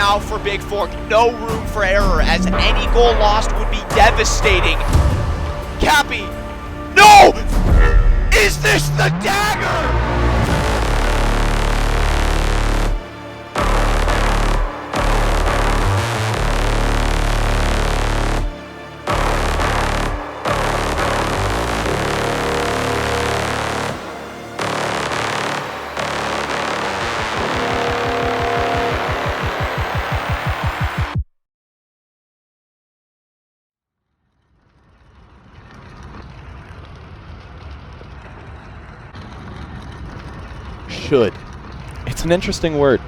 now for Bigfork. No room for error, as any goal lost would be devastating. Cappy! No! Is this the dagger? Should. It's an interesting word.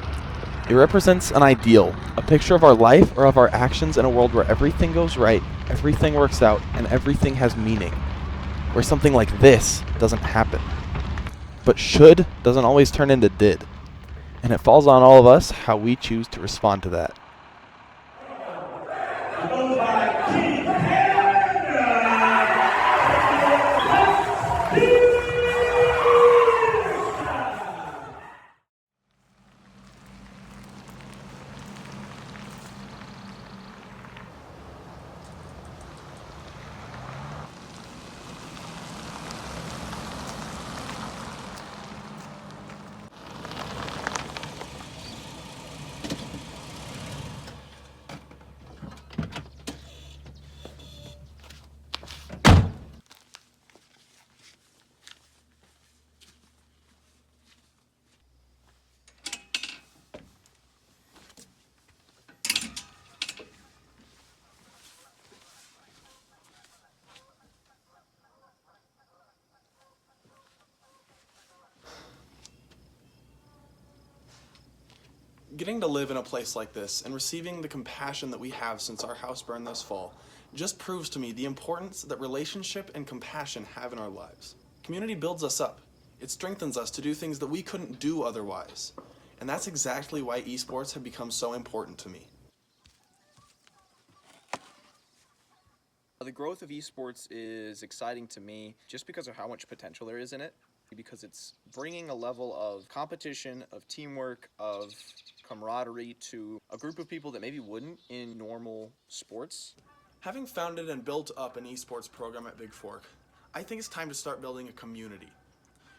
It represents an ideal, a picture of our life or of our actions in a world where everything goes right, everything works out, and everything has meaning. Where something like this doesn't happen. But should doesn't always turn into did. And it falls on all of us how we choose to respond to that. Getting to live in a place like this and receiving the compassion that we have since our house burned this fall just proves to me the importance that relationship and compassion have in our lives. Community builds us up. It strengthens us to do things that we couldn't do otherwise. And that's exactly why esports have become so important to me. The growth of esports is exciting to me just because of how much potential there is in it, because it's bringing a level of competition, of teamwork, of camaraderie to a group of people that maybe wouldn't in normal sports. Having founded and built up an esports program at Bigfork, I think it's time to start building a community.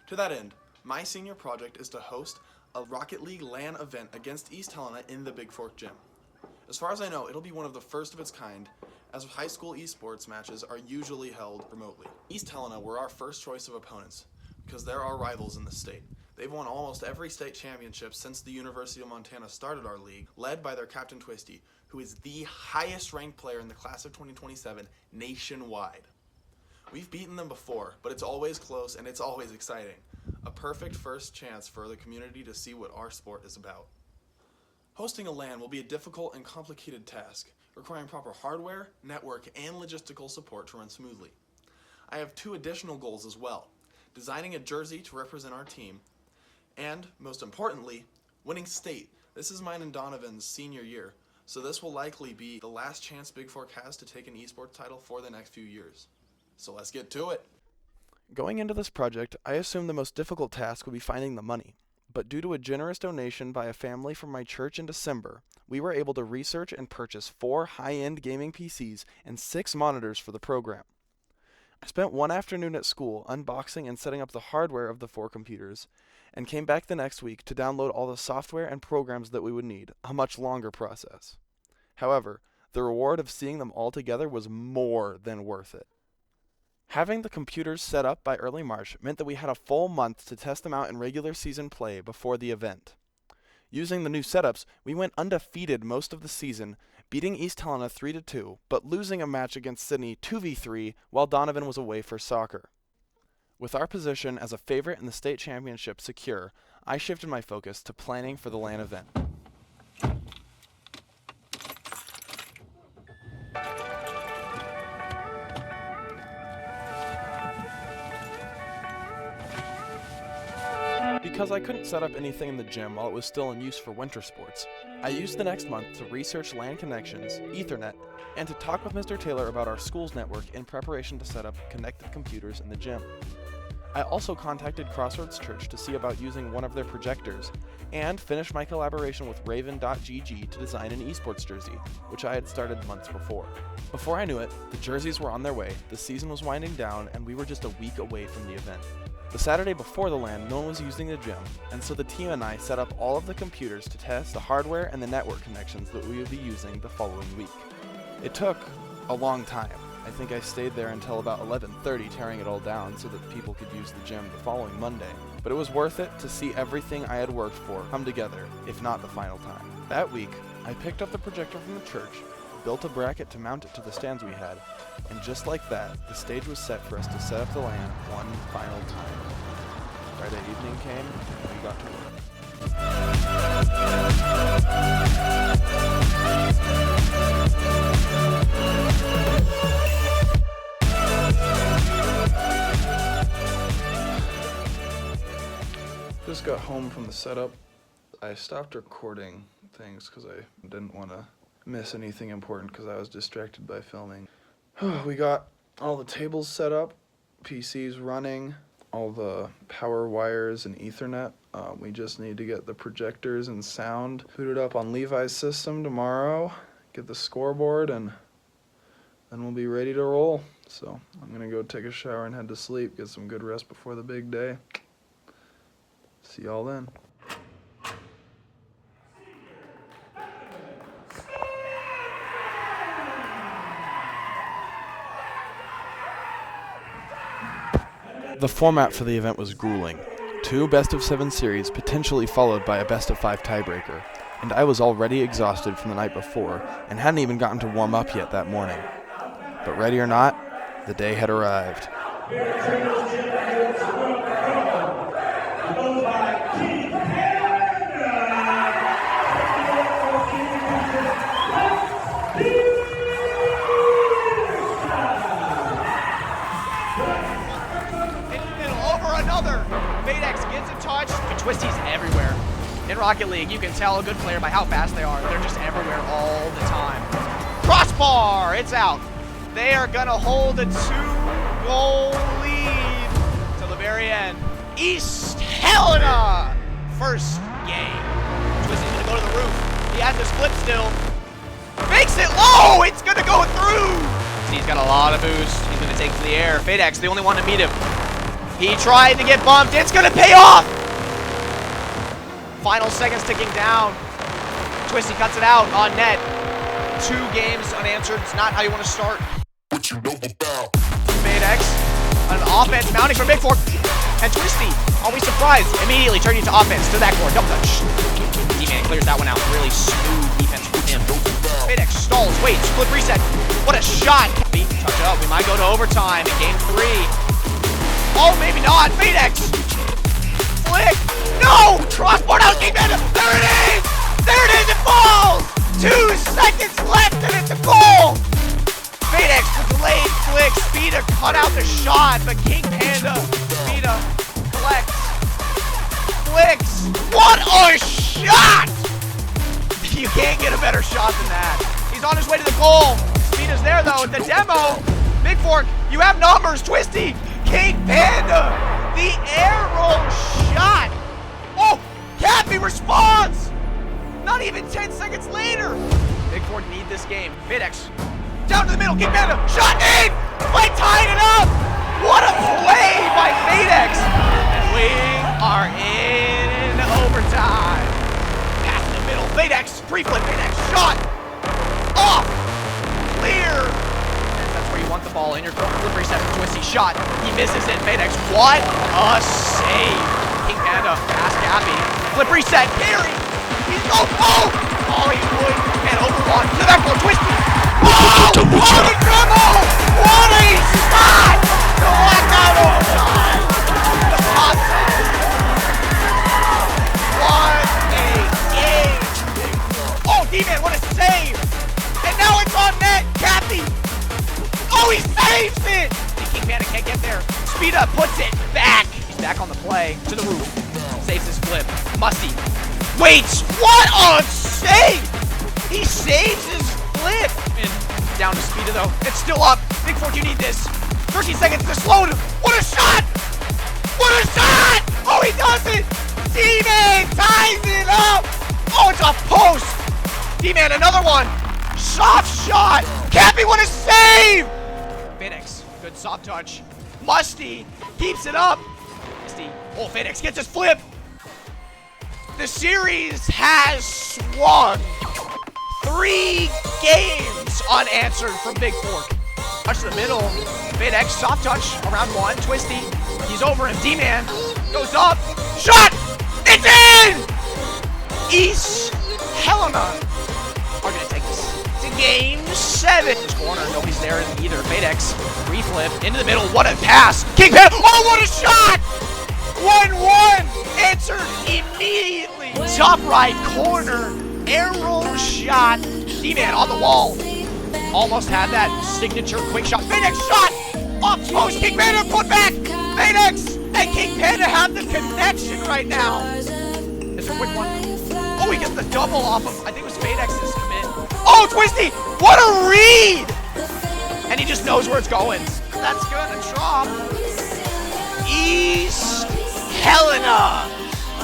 To that end, my senior project is to host a Rocket League LAN event against East Helena in the Bigfork gym. As far as I know, it'll be one of the first of its kind, as high school esports matches are usually held remotely. East Helena were our first choice of opponents, because they're our rivals in the state. They've won almost every state championship since the University of Montana started our league, led by their captain Twisty, who is the highest ranked player in the class of 2027 nationwide. We've beaten them before, but it's always close and it's always exciting. A perfect first chance for the community to see what our sport is about. Hosting a LAN will be a difficult and complicated task, requiring proper hardware, network, and logistical support to run smoothly. I have two additional goals as well: designing a jersey to represent our team, and, most importantly, winning state. This is mine and Donovan's senior year, so this will likely be the last chance Bigfork has to take an esports title for the next few years. So let's get to it. Going into this project, I assumed the most difficult task would be finding the money. But due to a generous donation by a family from my church in December, we were able to research and purchase 4 high-end gaming PCs and 6 monitors for the program. I spent one afternoon at school unboxing and setting up the hardware of the 4 computers, and came back the next week to download all the software and programs that we would need, a much longer process. However, the reward of seeing them all together was more than worth it. Having the computers set up by early March meant that we had a full month to test them out in regular season play before the event. Using the new setups, we went undefeated most of the season, beating East Helena 3-2, but losing a match against Sydney 2v3 while Donovan was away for soccer. With our position as a favorite in the state championship secure, I shifted my focus to planning for the LAN event. Because I couldn't set up anything in the gym while it was still in use for winter sports, I used the next month to research LAN connections, Ethernet, and to talk with Mr. Taylor about our school's network in preparation to set up connected computers in the gym. I also contacted Crossroads Church to see about using one of their projectors, and finished my collaboration with Raven.gg to design an esports jersey, which I had started months before. Before I knew it, the jerseys were on their way, the season was winding down, and we were just a week away from the event. The Saturday before the LAN, no one was using the gym, and so the team and I set up all of the computers to test the hardware and the network connections that we would be using the following week. It took a long time. I think I stayed there until about 11:30 tearing it all down so that people could use the gym the following Monday. But it was worth it to see everything I had worked for come together, if not the final time. That week, I picked up the projector from the church, built a bracket to mount it to the stands we had, and just like that, the stage was set for us to set up the LAN one final time. Friday evening came, and we got to work. Just got home from the setup. I stopped recording things because I didn't want to miss anything important because I was distracted by filming. We got all the tables set up, PCs running, all the power wires and Ethernet. We just need to get the projectors and sound booted up on Levi's system tomorrow, get the scoreboard, and then we'll be ready to roll. So I'm gonna go take a shower and head to sleep, get some good rest before the big day. See y'all then. The format for the event was grueling. 2 best-of-7 series, potentially followed by a best-of-5 tiebreaker, and I was already exhausted from the night before and hadn't even gotten to warm up yet that morning. But ready or not, the day had arrived. Twisty's everywhere. In Rocket League, you can tell a good player by how fast they are. They're just everywhere all the time. Crossbar! It's out. They are going to hold a 2-goal lead till the very end. East Helena! First game. Twisty's going to go to the roof. He has his flip still. Makes it low! It's going to go through! He's got a lot of boost. He's going to take it to the air. Fadex, the only one to meet him. He tried to get bumped. It's going to pay off! Final seconds ticking down. Twisty cuts it out on net. 2 games unanswered. It's not how you want to start. What you know about? Fadex, an offense mounting for Bigfork. And Twisty, always surprised, immediately turning to offense to that core. Double touch. D-Man clears that one out. Really smooth defense from him. Fadex stalls, waits, flip reset. What a shot. Touch it up. We might go to overtime in game 3. Oh, maybe not. Fadex. Flick. No! Crossbar out. There it is! There it is. It falls! 2 seconds left and it's a goal! Fadex with delayed flick. Speeda cut out the shot, but King Panda. Speeda collects. Flicks. What a shot! You can't get a better shot than that. He's on his way to the goal. Speeda's there though at the demo. Bigfork, you have numbers. Twisty. King Panda. The air roll shot. Oh, Cappy responds. Not even 10 seconds later. Bigfork need this game. Fadex down to the middle. King Panda. Shot in. Play tied it up. What a play by Fadex. We are in overtime. Pass in the middle. Fadex. Pre-flip. Fadex. Shot. Off. Clear. That's where you want the ball in your corner. Flip reset from Twisty. Shot. He misses it. Fadex. What a save. King Panda. Pass Cappy. Flip reset. Carry. He's go. Oh, he's wood. And over one. To that for Twisty. Oh, what a dribble. What a shot. The blackout overtime. The concept. What a game. Oh, D-Man, what a save. And now it's on net. Cappy. Oh, he saves it. King Panda can't get there. Speeda puts it back. He's back on the play. To the roof. Saves his flip. Musty. Waits. What a save. He saves his flip. And down to Speeda though. It's still up. Bigfork, you need this. 13 seconds to slow him. What a shot. What a shot! Oh, he does it! D-Man ties it up! Oh, it's a post! D-Man, another one! Soft shot! Cappy, what a save! Phoenix, good soft touch. Musty keeps it up. Musty, oh, Phoenix gets his flip. The series has swung. 3 games unanswered from Bigfork. Touch to the middle. Phoenix, soft touch around 1. Twisty, he's over him. D-Man goes up. Shot! It's in! East Helena are gonna take this to game 7. This corner, nobody's there either. Fadex, reflip into the middle. What a pass! King Panda, oh, what a shot! 1-1, answered immediately. Top right corner, arrow shot. D-Man on the wall. Almost had that signature quick shot. Fadex shot! Off post, King Panda put back! Fadex and King Panda have the connection right now. It's a quick one. Oh, he gets the double off of, I think it was Fadex's commit. Oh, Twisty! What a read! And he just knows where it's going. That's gonna drop. East Helena,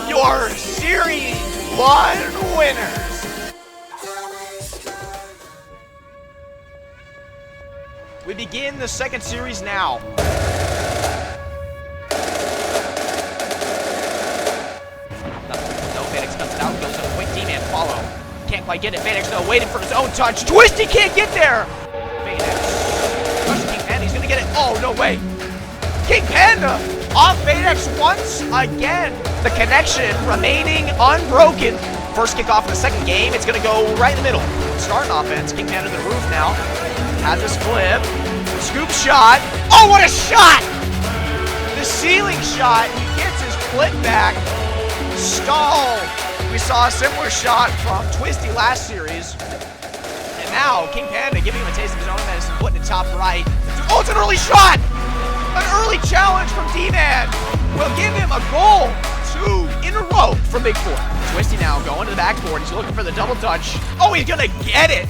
your Series 1 winners. We begin the second series now. Fadex cuts it out, goes up quick, D-Man follow. Can't quite get it, Fadex though, waiting for his own touch. Twisty can't get there! Fadex, rushes King Panda, he's gonna get it. Oh, no way. King Panda off Fadex once again. The connection remaining unbroken. First kickoff of the second game, it's gonna go right in the middle. Starting offense, King Panda to the roof now. Has his flip, scoop shot. Oh, what a shot! The ceiling shot, he gets his flip back. Stall. We saw a similar shot from Twisty last series. And now, King Panda giving him a taste of his own medicine, putting it top right. Oh, it's an early shot! An early challenge from D-Man will give him a goal. 2 in a row from Bigfork. Twisty now going to the backboard. He's looking for the double touch. Oh, he's gonna get it!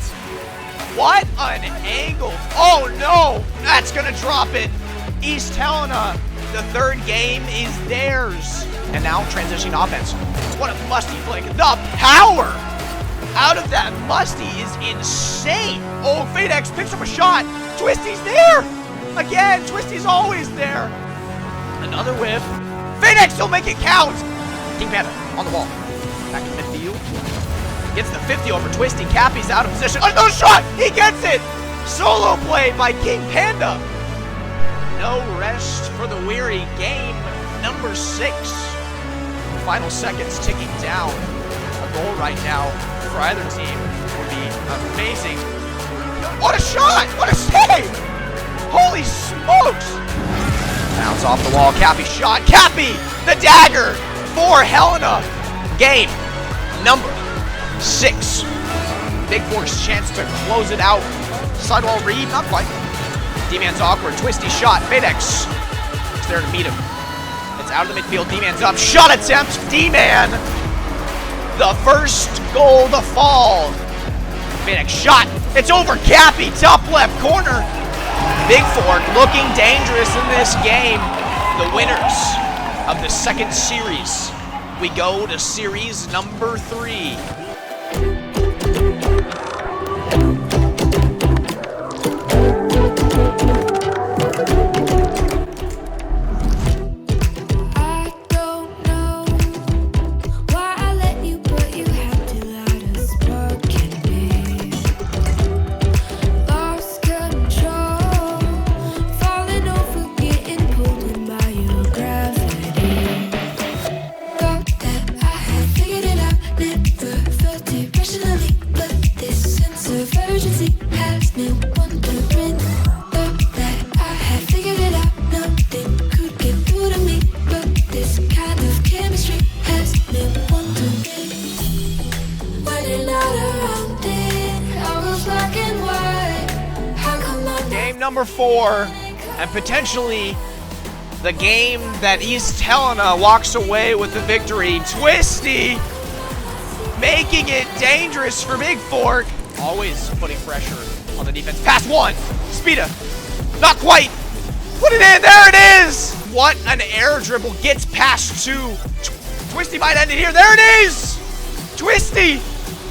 What an angle. Oh no, that's gonna drop it. East Helena, the third game is theirs. And now transitioning offense. What a Musty flick. The power out of that Musty is insane. Oh, Fadex picks up a shot. Twisty's there. Again, Twisty's always there. Another whiff. Fadex will make it count. King Panda on the wall. Back to midfield. Gets the 50 over Twisty. Cappy's out of position. Another shot! He gets it! Solo play by King Panda. No rest for the weary. Game number 6. Final seconds ticking down. A goal right now for either team would be amazing. What a shot! What a save! Holy smokes! Bounce off the wall. Cappy shot. Cappy! The dagger for Helena. Game number 6. Bigfork's chance to close it out. Sidewall read, not quite. D-Man's awkward, Twisty shot. Fadex is there to meet him. It's out of the midfield. D-Man's up. Shot attempt. D-Man. The first goal to fall. Fadex shot. It's over. Cappy, top left corner. Bigfork looking dangerous in this game. The winners of the second series. We go to series number 3. Number 4, and potentially the game that East Helena walks away with the victory. Twisty making it dangerous for Bigfork. Always putting pressure on the defense. Pass 1. Speeda. Not quite. Put it in, there it is! What an air dribble, gets past two. Twisty might end it here, there it is! Twisty,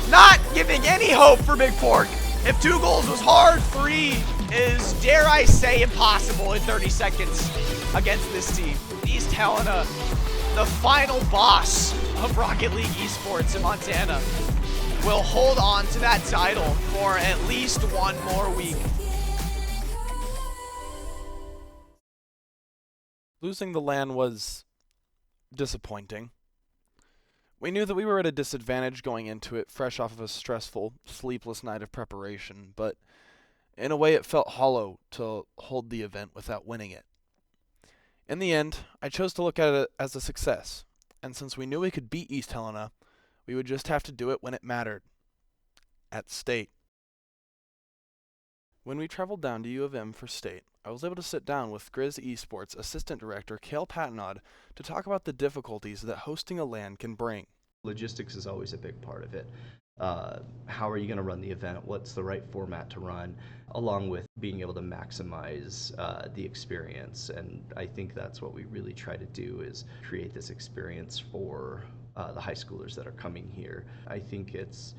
not giving any hope for Bigfork. If 2 goals was hard, 3 is, dare I say, impossible in 30 seconds against this team. East Helena, the final boss of Rocket League Esports in Montana, will hold on to that title for at least 1 more week. Losing the LAN was disappointing. We knew that we were at a disadvantage going into it, fresh off of a stressful, sleepless night of preparation, but in a way it felt hollow to hold the event without winning it. In the end, I chose to look at it as a success, and since we knew we could beat East Helena, we would just have to do it when it mattered. At state. When we traveled down to U of M for state, I was able to sit down with Grizz Esports Assistant Director Cale Patnod to talk about the difficulties that hosting a LAN can bring. Logistics is always a big part of it. How are you going to run the event? What's the right format to run? Along with being able to maximize the experience. And I think that's what we really try to do, is create this experience for the high schoolers that are coming here. I think it's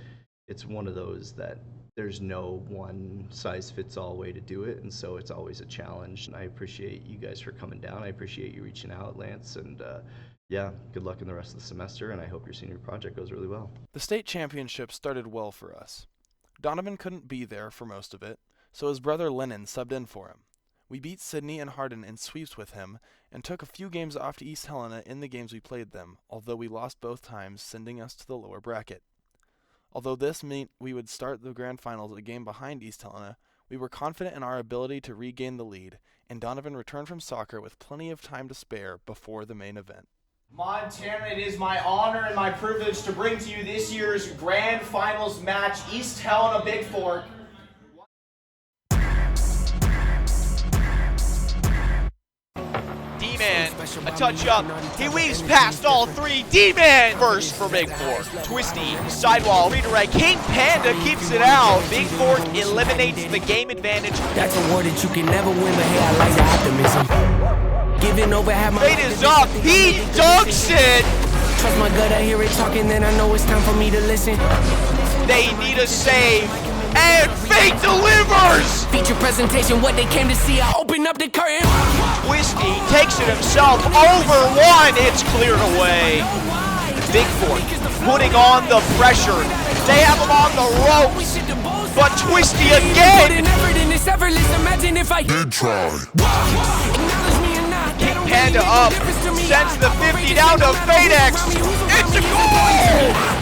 one of those that there's no one-size-fits-all way to do it, and so it's always a challenge. And I appreciate you guys for coming down. I appreciate you reaching out, Lance, and yeah, good luck in the rest of the semester, and I hope your senior project goes really well. The state championship started well for us. Donovan couldn't be there for most of it, so his brother Lennon subbed in for him. We beat Sydney and Hardin in sweeps with him, and took a few games off to East Helena in the games we played them, although we lost both times, sending us to the lower bracket. Although this meant we would start the grand finals a game behind East Helena, we were confident in our ability to regain the lead, and Donovan returned from soccer with plenty of time to spare before the main event. Montana, it is my honor and my privilege to bring to you this year's grand finals match, East Helena Bigfork. D-Man, a touch up. He weaves past all 3. D-Man first for Bigfork. Twisty, sidewall, redirect. King Panda keeps it out. Bigfork eliminates the game advantage. That's a word that you can never win, but hey, I like the optimism. Giving over half my Fate is up. He dunks it. Trust my gut, I hear it talking, then I know it's time for me to listen. They need a save. And Fate delivers! Feature presentation, what they came to see. I open up the curtain. Twisty takes it himself over 1. It's cleared away. Bigfork putting on the pressure. They have him on the ropes. But Twisty again! Imagine if I did try. King Panda up. Sends the 50 down to Fadex. It's a goal!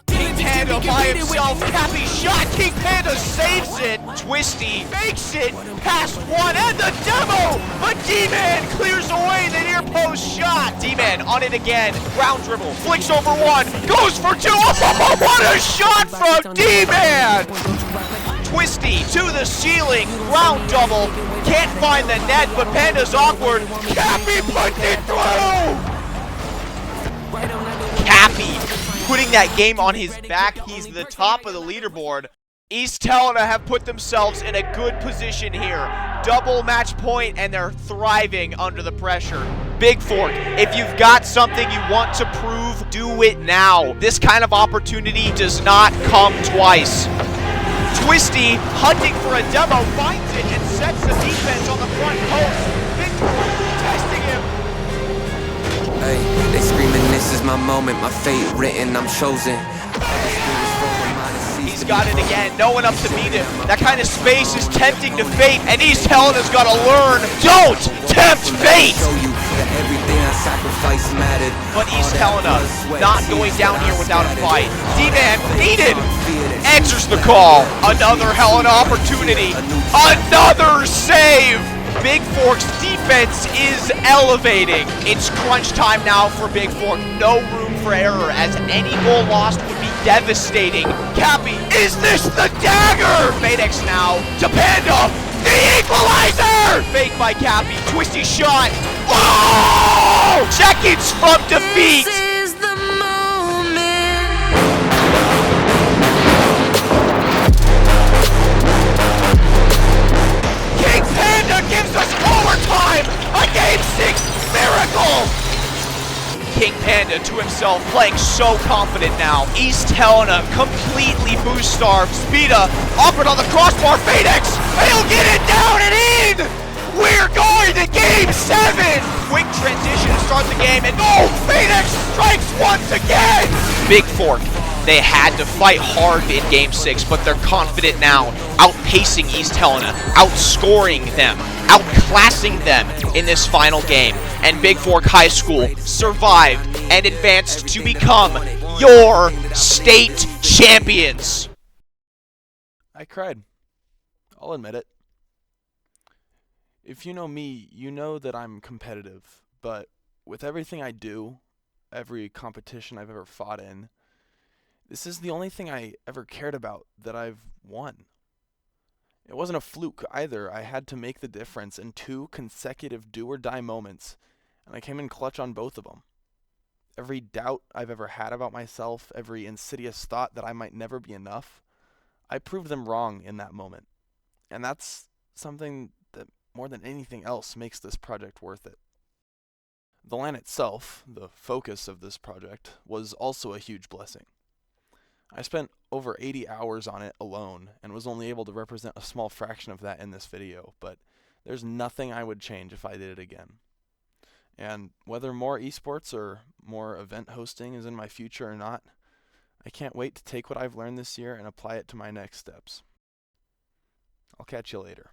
King Panda by himself, Cappy shot, King Panda saves it, Twisty fakes it, past 1 and the demo, but D-Man clears away the near post shot. D-Man on it again, ground dribble, flicks over 1, goes for 2, oh, what a shot from D-Man! Twisty to the ceiling, ground double, can't find the net, but Panda's awkward, Cappy puts it through! Cappy putting that game on his back. He's the top of the leaderboard. East Helena have put themselves in a good position here. Double match point, and they're thriving under the pressure. Bigfork, if you've got something you want to prove, do it now. This kind of opportunity does not come twice. Twisty, hunting for a demo, finds it and sets the defense on the front post. Bigfork testing him. Hey, they screaming, this is my moment, my fate written, I'm chosen. He's got it again, no one up to meet him. That kind of space is tempting to Fate, and East Helena's got to learn, don't tempt Fate! But East Helena not going down here without a fight. D-Man needed, answers the call. Another Helena opportunity, another save! Bigfork's defense is elevating. It's crunch time now for Bigfork. No room for error, as any goal lost would be devastating. Cappy, is this the dagger? Fadex now to Panda, the equalizer! Fake by Cappy, Twisty shot. Oh! Seconds from defeat. himself, playing so confident now. East Helena completely boost starved. Speeda offered on the crossbar. Phoenix, and he'll get it down and in! We're going to Game 7! Quick transition to start the game, and oh, Phoenix strikes once again! Bigfork, they had to fight hard in Game 6, but they're confident now, outpacing East Helena, outscoring them, outclassing them in this final game. And Bigfork High School survived and advanced to become your state champions. I cried. I'll admit it. If you know me, you know that I'm competitive, but with everything I do, every competition I've ever fought in, this is the only thing I ever cared about that I've won. It wasn't a fluke either. I had to make the difference in 2 consecutive do-or-die moments, and I came in clutch on both of them. Every doubt I've ever had about myself, every insidious thought that I might never be enough, I proved them wrong in that moment. And that's something that more than anything else makes this project worth it. The LAN itself, the focus of this project, was also a huge blessing. I spent over 80 hours on it alone and was only able to represent a small fraction of that in this video, but there's nothing I would change if I did it again. And whether more esports or more event hosting is in my future or not, I can't wait to take what I've learned this year and apply it to my next steps. I'll catch you later.